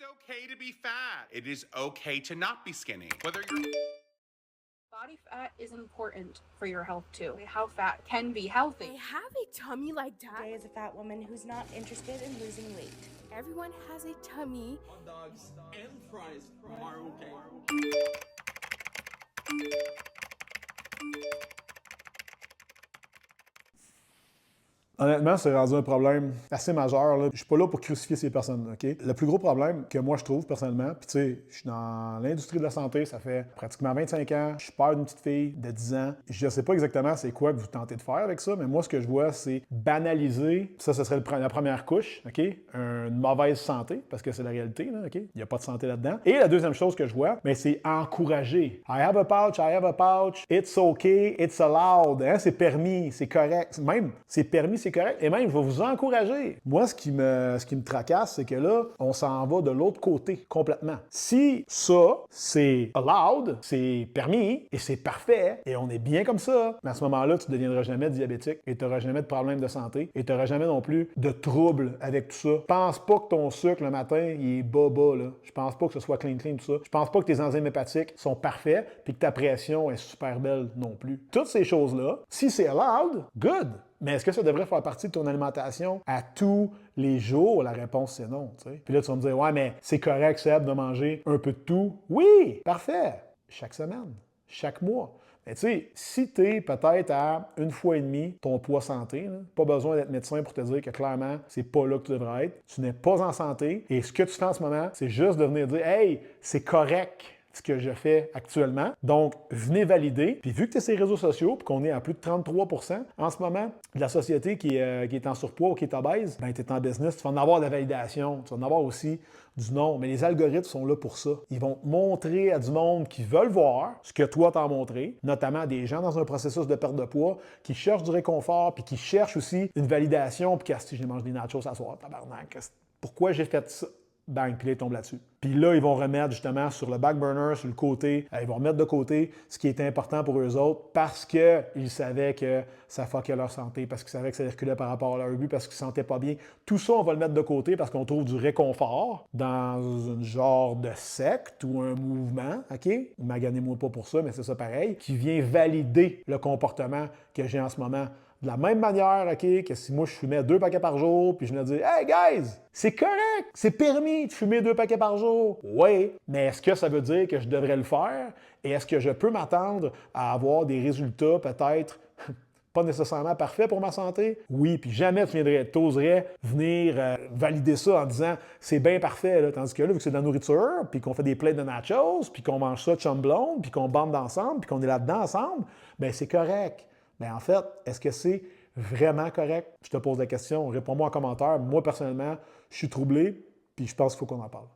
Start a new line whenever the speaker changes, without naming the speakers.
Okay to be fat. It is okay to not be skinny. Whether you're
Body fat is important for your health too. How fat can be healthy.
I have a tummy like that.
Jay is a fat woman who's not interested in losing weight.
Everyone has a tummy.
Hot dogs and fries are okay.
Honnêtement, c'est rendu un problème assez majeur. Là. Je suis pas là pour crucifier ces personnes, OK? Le plus gros problème que moi, je trouve personnellement, puis tu sais, je suis dans l'industrie de la santé, ça fait pratiquement 25 ans, je suis père d'une petite fille de 10 ans. Je sais pas exactement c'est quoi que vous tentez de faire avec ça, mais moi, ce que je vois, c'est banaliser, ça, ce serait la première couche, OK? Une mauvaise santé, parce que c'est la réalité, là, OK? Il n'y a pas de santé là-dedans. Et la deuxième chose que je vois, mais c'est encourager. I have a pouch, it's okay, it's allowed. Hein? C'est permis, c'est correct. Même, c'est permis, c'est correct. Et même, je vais vous encourager. Moi, ce qui me tracasse, c'est que là, on s'en va de l'autre côté complètement. Si ça, c'est allowed, c'est permis et c'est parfait et on est bien comme ça, mais à ce moment-là, tu ne deviendras jamais diabétique et tu n'auras jamais de problème de santé et tu n'auras jamais non plus de troubles avec tout ça. Pense pas que ton sucre le matin, il est bas, là. Je pense pas que ce soit clean, tout ça. Je pense pas que tes enzymes hépatiques sont parfaits puis que ta pression est super belle non plus. Toutes ces choses-là, si c'est allowed, good. Mais est-ce que ça devrait faire partie de ton alimentation à tous les jours? La réponse, c'est non. T'sais. Puis là, tu vas me dire, ouais, mais c'est correct, Seb, de manger un peu de tout. Oui, parfait. Chaque semaine, chaque mois. Mais tu sais, si tu es peut-être à 1,5 fois ton poids santé, là, pas besoin d'être médecin pour te dire que clairement, c'est pas là que tu devrais être. Tu n'es pas en santé. Et ce que tu fais en ce moment, c'est juste de venir dire, hey, c'est correct ce que je fais actuellement. Donc, venez valider. Puis vu que tu as ces réseaux sociaux, puis qu'on est à plus de 33% en ce moment de la société qui est en surpoids ou qui est obèse, ben tu es en business, tu vas en avoir de la validation, tu vas en avoir aussi du nom. Mais les algorithmes sont là pour ça. Ils vont montrer à du monde qui veulent voir ce que toi t'as montré, notamment des gens dans un processus de perte de poids qui cherchent du réconfort, puis qui cherchent aussi une validation, puis si j'ai mangé des nachos ce soir, tabarnak, pourquoi j'ai fait ça? Bang, puis là, ils tombent là-dessus. Puis là, ils vont remettre justement sur le back burner, sur le côté, ils vont remettre de côté ce qui était important pour eux autres parce qu'ils savaient que ça fuckait leur santé, parce qu'ils savaient que ça reculait par rapport à leur but, parce qu'ils ne se sentaient pas bien. Tout ça, on va le mettre de côté parce qu'on trouve du réconfort dans un genre de secte ou un mouvement, OK? Maganez-moi pas pour ça, mais c'est ça pareil, qui vient valider le comportement que j'ai en ce moment. De la même manière, OK, que si moi je fumais 2 paquets par jour, puis je me dis, hey guys, c'est correct, c'est permis de fumer 2 paquets par jour. Oui, mais est-ce que ça veut dire que je devrais le faire? Et est-ce que je peux m'attendre à avoir des résultats peut-être pas nécessairement parfaits pour ma santé? Oui, puis jamais tu oserais venir valider ça en disant c'est bien parfait, là. Tandis que là, vu que c'est de la nourriture, puis qu'on fait des plates de nachos, puis qu'on mange ça chum blonde, puis qu'on bande ensemble, puis qu'on est là-dedans ensemble, bien c'est correct. Mais en fait, est-ce que c'est vraiment correct? Je te pose la question, réponds-moi en commentaire. Moi, personnellement, je suis troublé, puis je pense qu'il faut qu'on en parle.